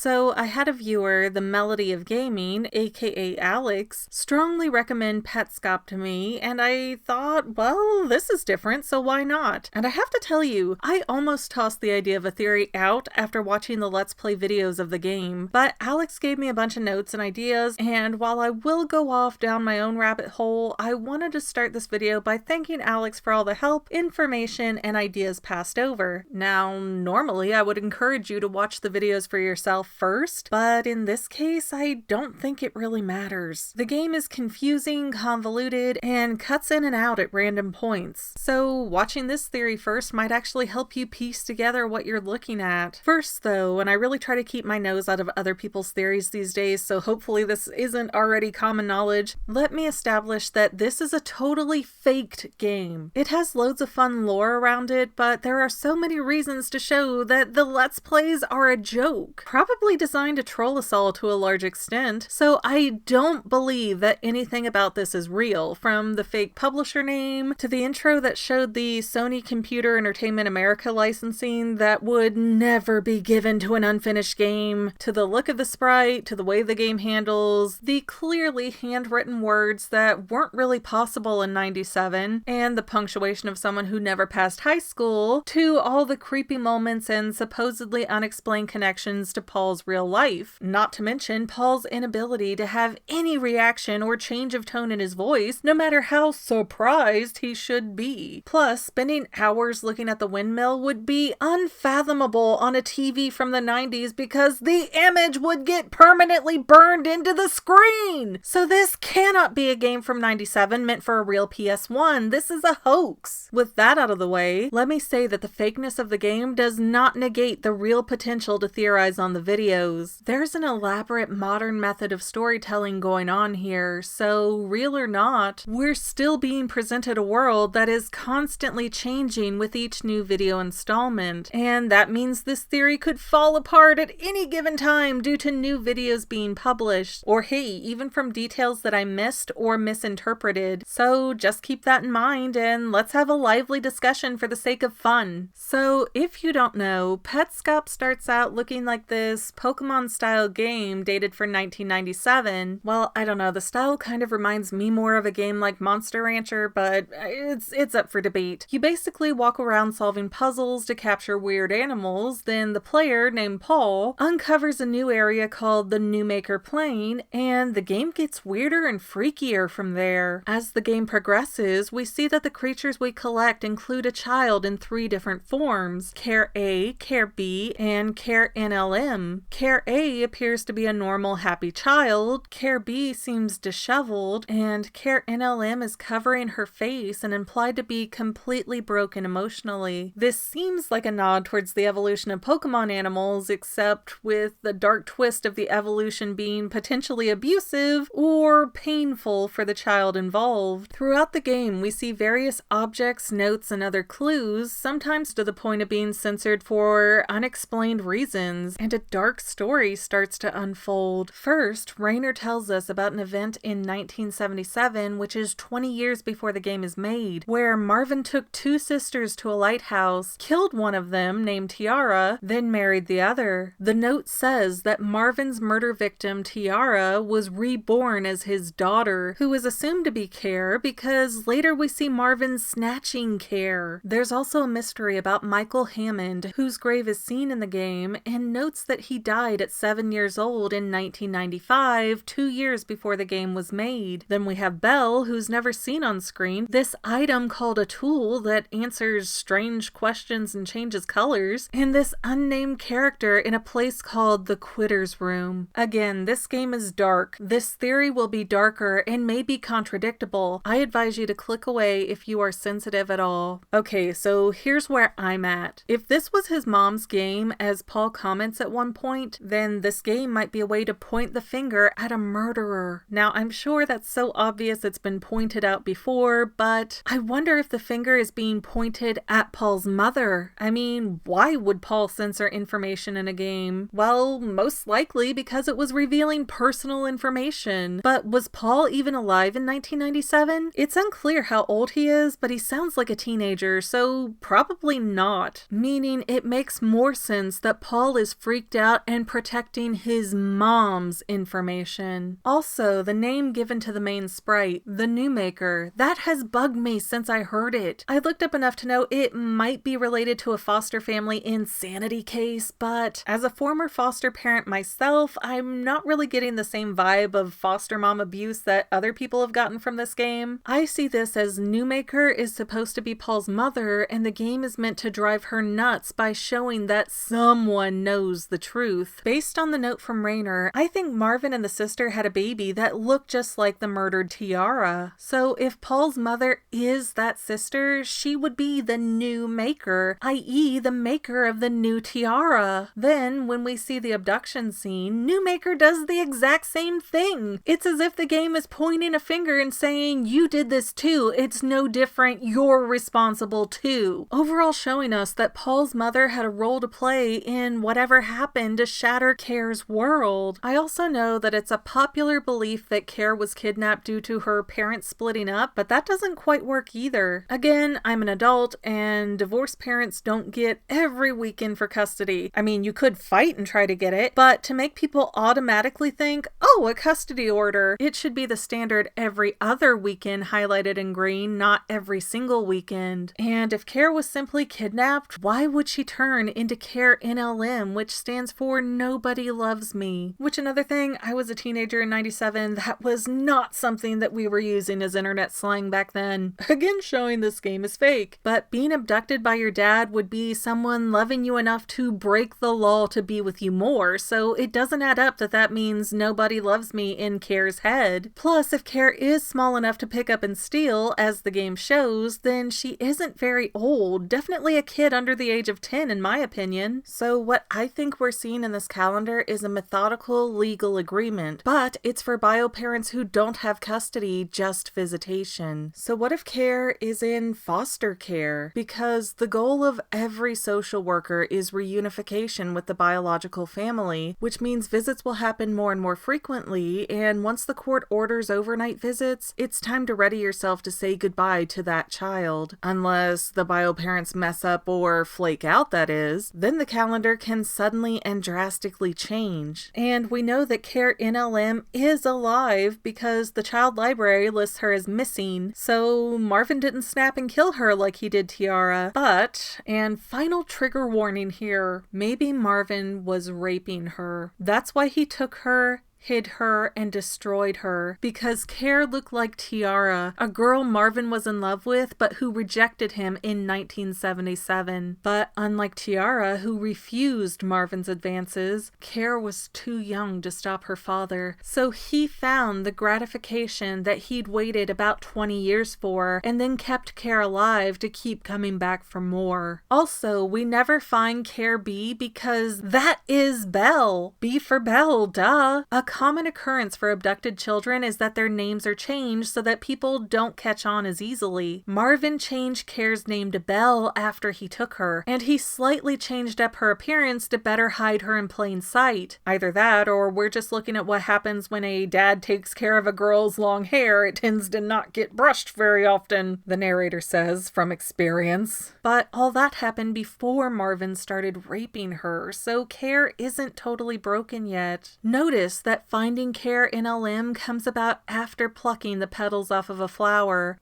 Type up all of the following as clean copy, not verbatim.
So I had a viewer, the Melody of Gaming, aka Alex, strongly recommend Petscop to me, and I thought, well, this is different, so why not? And I have to tell you, I almost tossed the idea of a theory out after watching the Let's Play videos of the game, but Alex gave me a bunch of notes and ideas, and while I will go off down my own rabbit hole, I wanted to start this video by thanking Alex for all the help, information, and ideas passed over. Now, normally I would encourage you to watch the videos for yourself first, but in this case, I don't think it really matters. The game is confusing, convoluted, and cuts in and out at random points. So watching this theory first might actually help you piece together what you're looking at. First though, and I really try to keep my nose out of other people's theories these days, so hopefully this isn't already common knowledge, let me establish that this is a totally faked game. It has loads of fun lore around it, but there are so many reasons to show that the Let's Plays are a joke. Probably designed to troll us all to a large extent, so I don't believe that anything about this is real, from the fake publisher name, to the intro that showed the Sony Computer Entertainment America licensing that would never be given to an unfinished game, to the look of the sprite, to the way the game handles, the clearly handwritten words that weren't really possible in '97, and the punctuation of someone who never passed high school, to all the creepy moments and supposedly unexplained connections to Paul's real life. Not to mention Paul's inability to have any reaction or change of tone in his voice, no matter how surprised he should be. Plus, spending hours looking at the windmill would be unfathomable on a TV from the 90s because the image would get permanently burned into the screen! So this cannot be a game from '97 meant for a real PS1. This is a hoax. With that out of the way, let me say that the fakeness of the game does not negate the real potential to theorize on the videos. There's an elaborate modern method of storytelling going on here, so real or not, we're still being presented a world that is constantly changing with each new video installment, and that means this theory could fall apart at any given time due to new videos being published, or hey, even from details that I missed or misinterpreted. So just keep that in mind and let's have a lively discussion for the sake of fun. So if you don't know, Petscop starts out looking like this Pokemon-style game dated for 1997. Well, I don't know, the style kind of reminds me more of a game like Monster Rancher, but it's up for debate. You basically walk around solving puzzles to capture weird animals, then the player, named Paul, uncovers a new area called the Newmaker Plain, and the game gets weirder and freakier from there. As the game progresses, we see that the creatures we collect include a child in 3 different forms: Care A, Care B, and Care NLM. Care A appears to be a normal, happy child, Care B seems disheveled, and Care NLM is covering her face and implied to be completely broken emotionally. This seems like a nod towards the evolution of Pokemon animals, except with the dark twist of the evolution being potentially abusive or painful for the child involved. Throughout the game, we see various objects, notes, and other clues, sometimes to the point of being censored for unexplained reasons, and a dark story starts to unfold. First, Rainer tells us about an event in 1977, which is 20 years before the game is made, where Marvin took 2 sisters to a lighthouse, killed one of them, named Tiara, then married the other. The note says that Marvin's murder victim, Tiara, was reborn as his daughter, who is assumed to be Care because later we see Marvin snatching Care. There's also a mystery about Michael Hammond, whose grave is seen in the game, and notes that he died at 7 years old in 1995, 2 years before the game was made. Then we have Belle, who's never seen on screen, this item called a tool that answers strange questions and changes colors, and this unnamed character in a place called the Quitter's Room. Again, this game is dark. This theory will be darker and may be contradictable. I advise you to click away if you are sensitive at all. Okay, so here's where I'm at. If this was his mom's game, as Paul comments at one point, then this game might be a way to point the finger at a murderer. Now, I'm sure that's so obvious it's been pointed out before, but I wonder if the finger is being pointed at Paul's mother. I mean, why would Paul censor information in a game? Well, most likely because it was revealing personal information. But was Paul even alive in 1997? It's unclear how old he is, but he sounds like a teenager, so probably not. Meaning it makes more sense that Paul is freaked out about and protecting his mom's information. Also, the name given to the main sprite, the New Maker, that has bugged me since I heard it. I looked up enough to know it might be related to a foster family insanity case, but as a former foster parent myself, I'm not really getting the same vibe of foster mom abuse that other people have gotten from this game. I see this as New Maker is supposed to be Paul's mother, and the game is meant to drive her nuts by showing that someone knows the truth. Based on the note from Rainer, I think Marvin and the sister had a baby that looked just like the murdered Tiara. So if Paul's mother is that sister, she would be the New Maker, i.e. the maker of the new Tiara. Then, when we see the abduction scene, New Maker does the exact same thing. It's as if the game is pointing a finger and saying, you did this too, it's no different, you're responsible too. Overall showing us that Paul's mother had a role to play in whatever happened to shatter Care's world. I also know that it's a popular belief that Care was kidnapped due to her parents splitting up, but that doesn't quite work either. Again, I'm an adult, and divorced parents don't get every weekend for custody. I mean, you could fight and try to get it, but to make people automatically think, oh, a custody order, it should be the standard every other weekend highlighted in green, not every single weekend. And if Care was simply kidnapped, why would she turn into Care NLM, which stands for Nobody Loves Me? Which, another thing, I was a teenager in 97, that was not something that we were using as internet slang back then. Again, showing this game is fake. But being abducted by your dad would be someone loving you enough to break the law to be with you more, so it doesn't add up that that means nobody loves me in Care's head. Plus, if Care is small enough to pick up and steal, as the game shows, then she isn't very old. Definitely a kid under the age of 10 in my opinion. So what I think we're seeing in this calendar is a methodical legal agreement, but it's for bio parents who don't have custody, just visitation. So what if Care is in foster care? Because the goal of every social worker is reunification with the biological family, which means visits will happen more and more frequently, and once the court orders overnight visits, it's time to ready yourself to say goodbye to that child. Unless the bio parents mess up or flake out, that is, then the calendar can suddenly and drastically change. And we know that Care NLM is alive because the child library lists her as missing, so Marvin didn't snap and kill her like he did Tiara. But, and final trigger warning here, maybe Marvin was raping her. That's why he took her, hid her, and destroyed her, because Care looked like Tiara, a girl Marvin was in love with but who rejected him in 1977. But unlike Tiara, who refused Marvin's advances, Care was too young to stop her father, so he found the gratification that he'd waited about 20 years for, and then kept Care alive to keep coming back for more. Also, we never find Care B because that is Belle. B for Belle, duh. A common occurrence for abducted children is that their names are changed so that people don't catch on as easily. Marvin changed Care's name to Belle after he took her, and he slightly changed up her appearance to better hide her in plain sight. Either that, or we're just looking at what happens when a dad takes care of a girl's long hair. It tends to not get brushed very often, the narrator says from experience. But all that happened before Marvin started raping her, so Care isn't totally broken yet. Notice that finding Care NLM comes about after plucking the petals off of a flower.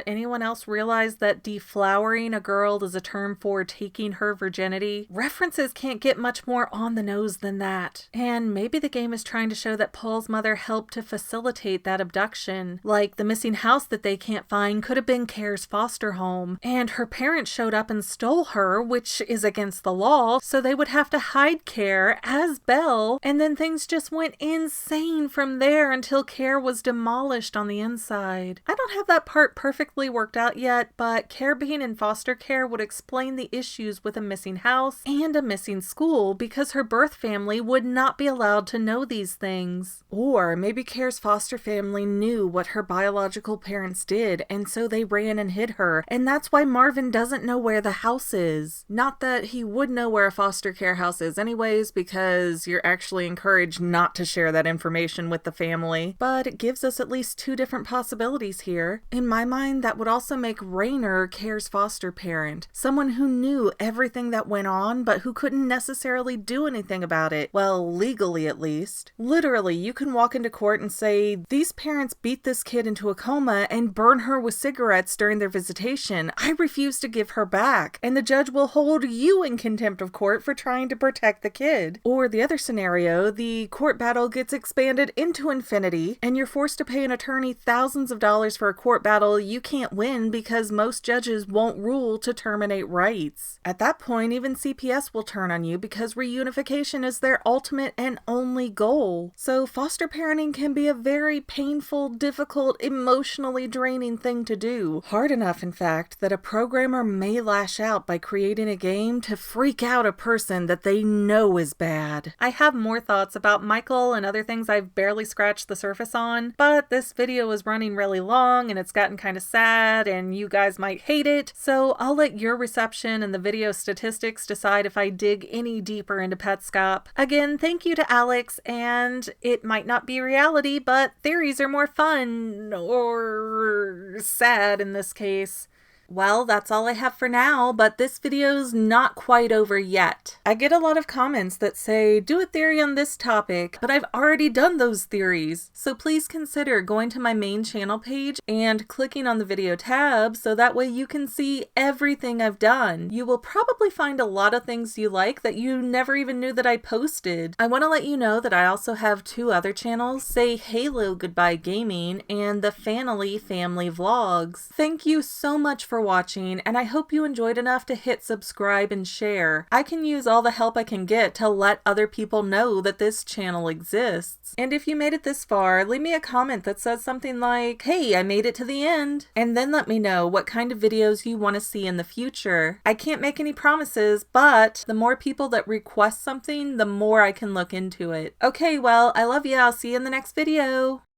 Anyone else realize that deflowering a girl is a term for taking her virginity? References can't get much more on the nose than that. And maybe the game is trying to show that Paul's mother helped to facilitate that abduction. Like, the missing house that they can't find could have been Care's foster home, and her parents showed up and stole her, which is against the law, so they would have to hide Care as Belle, and then things just went insane from there until Care was demolished on the inside. I don't have that part perfectly worked out yet, but Care being in foster care would explain the issues with a missing house and a missing school, because her birth family would not be allowed to know these things. Or maybe Care's foster family knew what her biological parents did, and so they ran and hid her, and that's why Marvin doesn't know where the house is. Not that he would know where a foster care house is anyways, because you're actually encouraged not to share that information with the family, but it gives us at least two different possibilities here. In my mind, that would also make Rainer Care's foster parent, someone who knew everything that went on, but who couldn't necessarily do anything about it. Well, legally at least. Literally, you can walk into court and say, these parents beat this kid into a coma and burn her with cigarettes during their visitation. I refuse to give her back. And the judge will hold you in contempt of court for trying to protect the kid. Or the other scenario, the court battle gets expanded into infinity, and you're forced to pay an attorney thousands of dollars for a court battle you can't win because most judges won't rule to terminate rights. At that point, even CPS will turn on you because reunification is their ultimate and only goal. So foster parenting can be a very painful, difficult, emotionally draining thing to do. Hard enough, in fact, that a programmer may lash out by creating a game to freak out a person that they know is bad. I have more thoughts about Michael and other things I've barely scratched the surface on, but this video is running really long and it's gotten kind of sad and you guys might hate it, so I'll let your reception and the video statistics decide if I dig any deeper into Petscop. Again, thank you to Alex, and it might not be reality, but theories are more fun, or sad in this case. Well, that's all I have for now, but this video's not quite over yet. I get a lot of comments that say, do a theory on this topic, but I've already done those theories. So please consider going to my main channel page and clicking on the video tab so that way you can see everything I've done. You will probably find a lot of things you like that you never even knew that I posted. I want to let you know that I also have two other channels, Say Halo Goodbye Gaming and the Fanily Family Vlogs. Thank you so much for watching, and I hope you enjoyed enough to hit subscribe and share. I can use all the help I can get to let other people know that this channel exists. And if you made it this far, leave me a comment that says something like, hey, I made it to the end, and then let me know what kind of videos you want to see in the future. I can't make any promises, but the more people that request something, the more I can look into it. Okay, well, I love you. I'll see you in the next video.